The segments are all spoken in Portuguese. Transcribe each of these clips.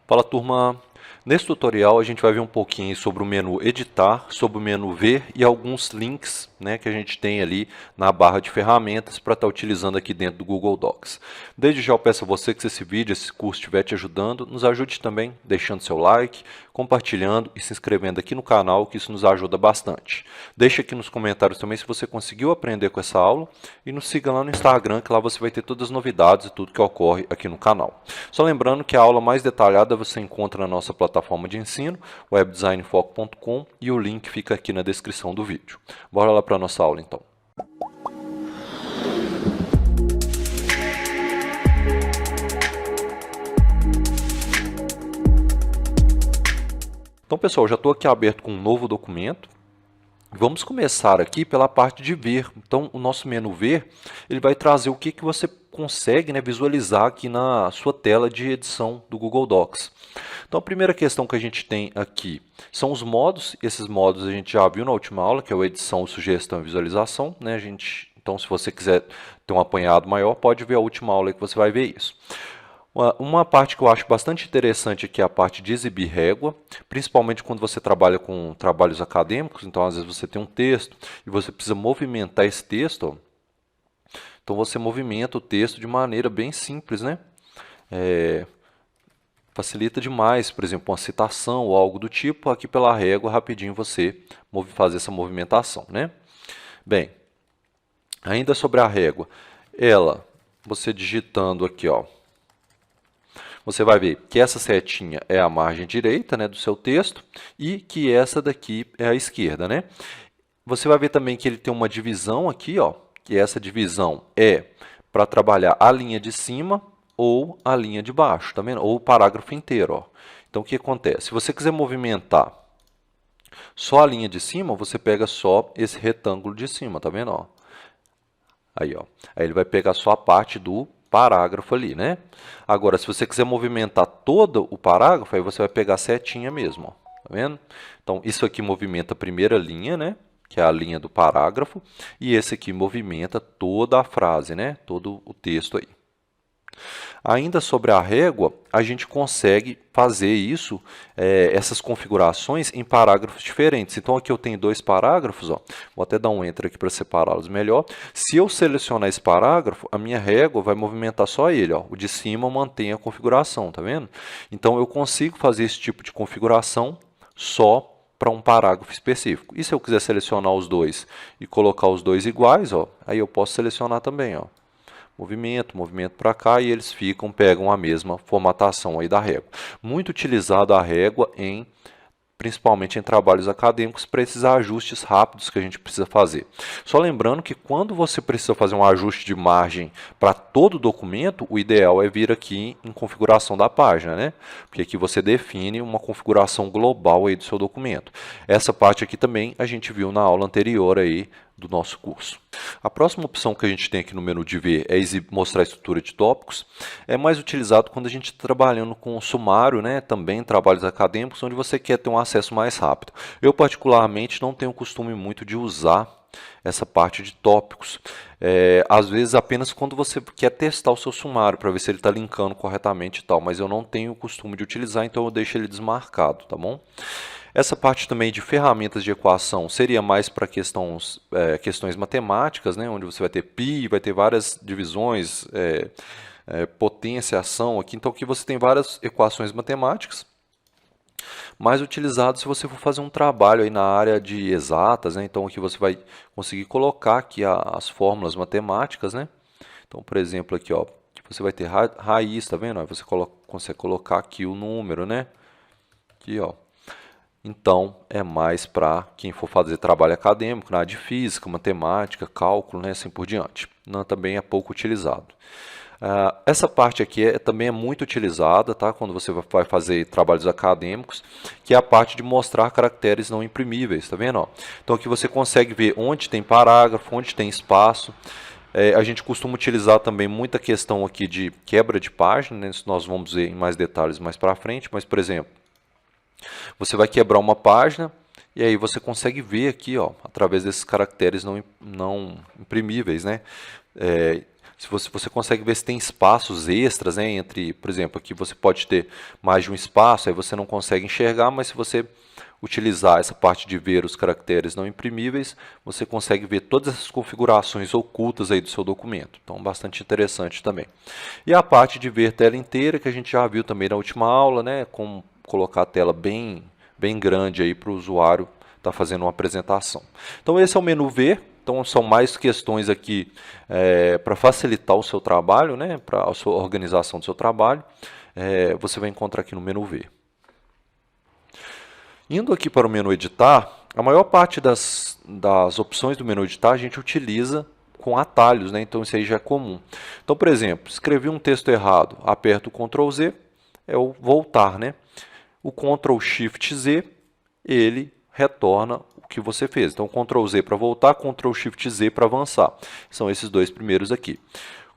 Fala, turma! Nesse tutorial a gente vai ver um pouquinho sobre o menu editar, sobre o menu ver e alguns links, né, que a gente tem ali na barra de ferramentas para estar utilizando aqui dentro do Google Docs. Desde já eu peço a você que se esse vídeo, esse curso estiver te ajudando, nos ajude também deixando seu like, compartilhando e se inscrevendo aqui no canal, que isso nos ajuda bastante. Deixe aqui nos comentários também se você conseguiu aprender com essa aula e nos siga lá no Instagram, que lá você vai ter todas as novidades e tudo que ocorre aqui no canal. Só lembrando que a aula mais detalhada você encontra na nossa plataforma de ensino, webdesignfoco.com, e o link fica aqui na descrição do vídeo. Bora lá para a nossa aula então. Então, pessoal, já estou aqui aberto com um novo documento. Vamos começar aqui pela parte de ver. Então, o nosso menu ver, ele vai trazer o que você consegue, né, visualizar aqui na sua tela de edição do Google Docs. Então, a primeira questão que a gente tem aqui são os modos. Esses modos a gente já viu na última aula, que é o edição, sugestão e visualização, né? Então, se você quiser ter um apanhado maior, pode ver a última aula que você vai ver isso. Uma parte que eu acho bastante interessante aqui é a parte de exibir régua, principalmente quando você trabalha com trabalhos acadêmicos. Então, às vezes você tem um texto e você precisa movimentar esse texto. Ó. Então, você movimenta o texto de maneira bem simples, né? Facilita demais, por exemplo, uma citação ou algo do tipo. Aqui pela régua, rapidinho você fazer essa movimentação, né? Bem, ainda sobre a régua, você digitando aqui, ó, você vai ver que essa setinha é a margem direita, né, do seu texto e que essa daqui é a esquerda, né? Você vai ver também que ele tem uma divisão aqui, ó, que essa divisão é para trabalhar a linha de cima ou a linha de baixo, tá vendo? Ou o parágrafo inteiro, ó. Então, o que acontece? Se você quiser movimentar só a linha de cima, você pega só esse retângulo de cima, tá vendo? Ó? Aí, ó. Aí ele vai pegar só a parte do parágrafo ali, né? Agora, se você quiser movimentar todo o parágrafo, aí você vai pegar a setinha mesmo, ó. Tá vendo? Então, isso aqui movimenta a primeira linha, né? Que é a linha do parágrafo, e esse aqui movimenta toda a frase, né? Todo o texto aí. Ainda sobre a régua, a gente consegue fazer isso, essas configurações em parágrafos diferentes. Então, aqui eu tenho dois parágrafos, ó. Vou até dar um Enter aqui para separá-los melhor. Se eu selecionar esse parágrafo, a minha régua vai movimentar só ele, ó. O de cima mantém a configuração, tá vendo? Então, eu consigo fazer esse tipo de configuração só para um parágrafo específico. E se eu quiser selecionar os dois e colocar os dois iguais, ó, aí eu posso selecionar também, ó. Movimento para cá, e eles pegam a mesma formatação aí da régua. Muito utilizada a régua principalmente em trabalhos acadêmicos, para esses ajustes rápidos que a gente precisa fazer. Só lembrando que quando você precisa fazer um ajuste de margem para todo o documento, o ideal é vir aqui em configuração da página, né? Porque aqui você define uma configuração global aí do seu documento. Essa parte aqui também a gente viu na aula anterior aí do nosso curso. A próxima opção que a gente tem aqui no menu de ver é mostrar a estrutura de tópicos. É mais utilizado quando a gente está trabalhando com sumário, né? Também trabalhos acadêmicos, onde você quer ter um acesso mais rápido. Eu, particularmente, não tenho o costume muito de usar essa parte de tópicos. Às vezes, apenas quando você quer testar o seu sumário, para ver se ele está linkando corretamente e tal, mas eu não tenho o costume de utilizar, então eu deixo ele desmarcado, tá bom? Essa parte também de ferramentas de equação seria mais para questões matemáticas, né, onde você vai ter π, vai ter várias divisões, potenciação aqui. Então, aqui você tem várias equações matemáticas, mais utilizadas se você for fazer um trabalho aí na área de exatas, né? Então, aqui você vai conseguir colocar aqui as fórmulas matemáticas, né? Então, por exemplo, aqui, ó, você vai ter raiz, tá vendo? Aí você consegue colocar aqui o número, né? Aqui, ó. Então, é mais para quem for fazer trabalho acadêmico, na área de física, matemática, cálculo, né, assim por diante. Não, também é pouco utilizado. Essa parte aqui também é muito utilizada, tá, quando você vai fazer trabalhos acadêmicos, que é a parte de mostrar caracteres não imprimíveis, tá vendo? Ó? Então, aqui você consegue ver onde tem parágrafo, onde tem espaço. A gente costuma utilizar também muita questão aqui de quebra de página, né? Isso nós vamos ver em mais detalhes mais para frente, mas, por exemplo, você vai quebrar uma página e aí você consegue ver aqui, ó, através desses caracteres não imprimíveis, né? Se você consegue ver se tem espaços extras, né, entre, por exemplo, aqui você pode ter mais de um espaço, aí você não consegue enxergar, mas se você utilizar essa parte de ver os caracteres não imprimíveis, você consegue ver todas essas configurações ocultas aí do seu documento. Então, bastante interessante também. E a parte de ver tela inteira, que a gente já viu também na última aula, né, como colocar a tela bem grande aí para o usuário estar fazendo uma apresentação. Então, esse é o menu ver. Então, são mais questões aqui para facilitar o seu trabalho, né, para a sua organização do seu trabalho. Você vai encontrar aqui no menu ver. Indo aqui para o menu editar, a maior parte das opções do menu editar a gente utiliza com atalhos, né? Então isso aí já é comum. Então, por exemplo, escrevi um texto errado, aperto o Ctrl Z, é o voltar, né? O Ctrl Shift Z, ele retorna o que você fez. Então, Ctrl Z para voltar, Ctrl Shift Z para avançar. São esses dois primeiros aqui.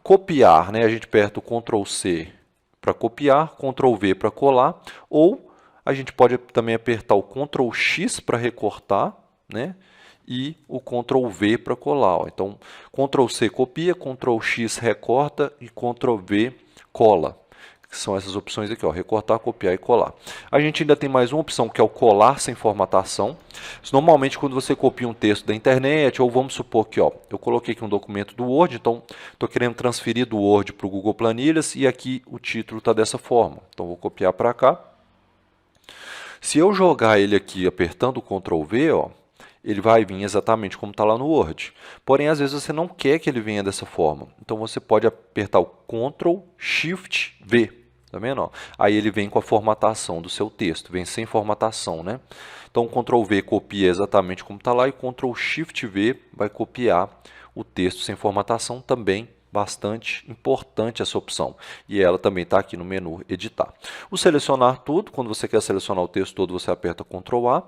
Copiar, né? A gente aperta o Ctrl C para copiar, Ctrl V para colar, ou a gente pode também apertar o Ctrl X para recortar, né? E o Ctrl V para colar. Ó. Então, Ctrl C copia, Ctrl X recorta e Ctrl V cola. Que são essas opções aqui, ó, recortar, copiar e colar. A gente ainda tem mais uma opção que é o colar sem formatação. Isso, normalmente, quando você copia um texto da internet, ou vamos supor que ó, eu coloquei aqui um documento do Word, então estou querendo transferir do Word para o Google Planilhas e aqui o título está dessa forma. Então, vou copiar para cá. Se eu jogar ele aqui apertando o Ctrl V, ó, ele vai vir exatamente como está lá no Word. Porém, às vezes você não quer que ele venha dessa forma. Então, você pode apertar o Ctrl Shift V. Tá vendo? Ó? Aí ele vem com a formatação do seu texto, vem sem formatação, né? Então, o Ctrl V copia exatamente como está lá e o Ctrl Shift V vai copiar o texto sem formatação também. Bastante importante essa opção. E ela também está aqui no menu editar. O selecionar tudo, quando você quer selecionar o texto todo, você aperta Ctrl A.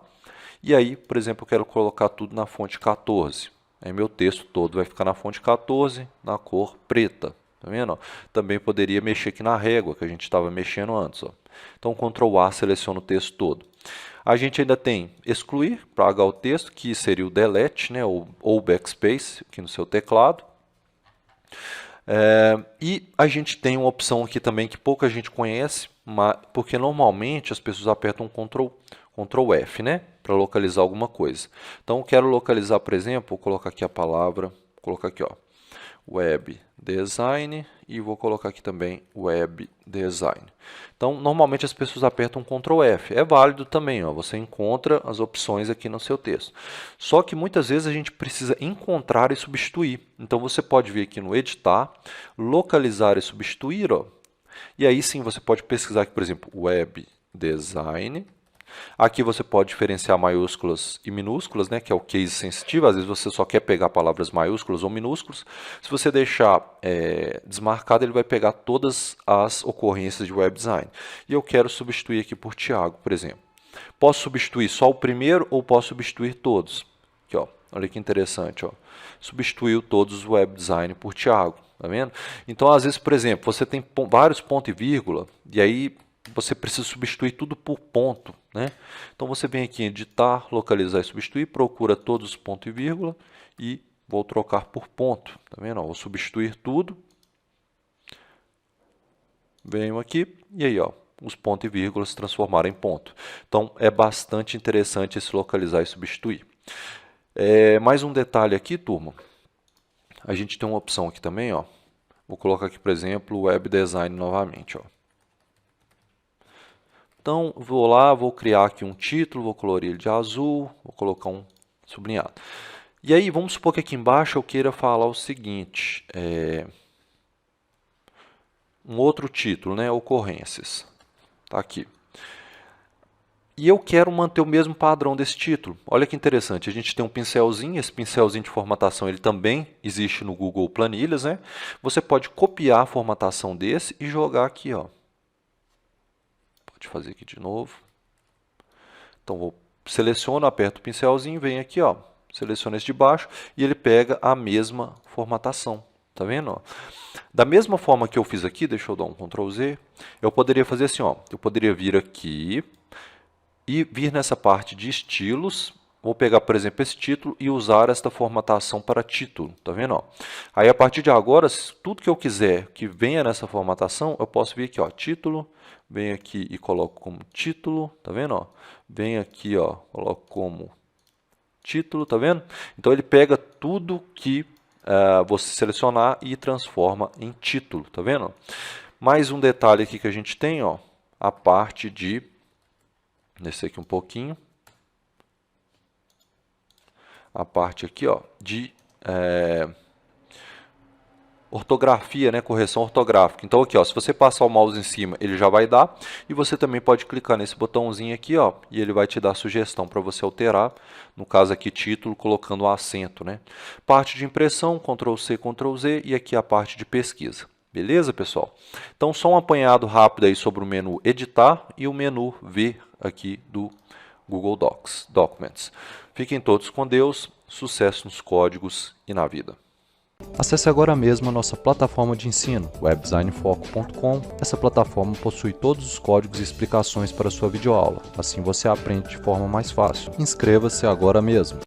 E aí, por exemplo, eu quero colocar tudo na fonte 14. Aí meu texto todo vai ficar na fonte 14, na cor preta. Tá vendo? Também poderia mexer aqui na régua, que a gente estava mexendo antes. Ó. Então, Ctrl A seleciona o texto todo. A gente ainda tem excluir, para apagar o texto, que seria o delete, né, ou backspace, aqui no seu teclado. E a gente tem uma opção aqui também que pouca gente conhece, porque normalmente as pessoas apertam Ctrl F, né, para localizar alguma coisa. Então, eu quero localizar, por exemplo, vou colocar aqui a palavra, vou colocar aqui, ó, Web Design e vou colocar aqui também Web Design. Então, normalmente as pessoas apertam Ctrl F. É válido também, ó, você encontra as opções aqui no seu texto. Só que muitas vezes a gente precisa encontrar e substituir. Então, você pode vir aqui no Editar, localizar e substituir, ó, e aí sim você pode pesquisar aqui, por exemplo, Web Design. Aqui você pode diferenciar maiúsculas e minúsculas, né, que é o case sensitivo. Às vezes você só quer pegar palavras maiúsculas ou minúsculas. Se você deixar desmarcado, ele vai pegar todas as ocorrências de web design. E eu quero substituir aqui por Tiago, por exemplo. Posso substituir só o primeiro ou posso substituir todos? Aqui, ó, olha que interessante. Ó. Substituiu todos os web design por Tiago. Tá vendo? Então, às vezes, por exemplo, você tem vários pontos e vírgula, e aí você precisa substituir tudo por ponto, né? Então, você vem aqui em editar, localizar e substituir, procura todos os pontos e vírgula e vou trocar por ponto. Tá vendo? Ó, vou substituir tudo. Venho aqui e aí, ó, os pontos e vírgulas se transformaram em ponto. Então, é bastante interessante esse localizar e substituir. Mais um detalhe aqui, turma. A gente tem uma opção aqui também, ó. Vou colocar aqui, por exemplo, Web Design novamente, ó. Então, vou lá, vou criar aqui um título, vou colorir ele de azul, vou colocar um sublinhado. E aí, vamos supor que aqui embaixo eu queira falar o seguinte, um outro título, né, ocorrências, tá aqui. E eu quero manter o mesmo padrão desse título. Olha que interessante, a gente tem um pincelzinho, esse pincelzinho de formatação ele também existe no Google Planilhas, né? Você pode copiar a formatação desse e jogar aqui, ó. Pode fazer aqui de novo. Então, seleciono, aperto o pincelzinho, venho aqui, ó, seleciono esse de baixo e ele pega a mesma formatação. Tá vendo? Ó? Da mesma forma que eu fiz aqui, deixa eu dar um Ctrl Z, eu poderia fazer assim, ó, eu poderia vir aqui e vir nessa parte de estilos vou pegar, por exemplo, esse título e usar esta formatação para título, tá vendo? Ó? Aí, a partir de agora, tudo que eu quiser que venha nessa formatação, eu posso vir aqui, ó, título, venho aqui e coloco como título, tá vendo? Ó? Venho aqui, ó, coloco como título, tá vendo? Então, ele pega tudo que você selecionar e transforma em título, tá vendo? Mais um detalhe aqui que a gente tem, ó, a parte de, descer aqui um pouquinho, a parte aqui, ó, de ortografia, né, correção ortográfica. Então aqui, ó, se você passar o mouse em cima, ele já vai dar, e você também pode clicar nesse botãozinho aqui, ó, e ele vai te dar sugestão para você alterar, no caso aqui título, colocando o acento, né? Parte de impressão, Ctrl C, Ctrl Z, e aqui a parte de pesquisa. Beleza, pessoal? Então só um apanhado rápido aí sobre o menu editar e o menu ver aqui do Google Documents. Fiquem todos com Deus, sucesso nos códigos e na vida. Acesse agora mesmo a nossa plataforma de ensino, webdesignfoco.com. Essa plataforma possui todos os códigos e explicações para a sua videoaula. Assim você aprende de forma mais fácil. Inscreva-se agora mesmo.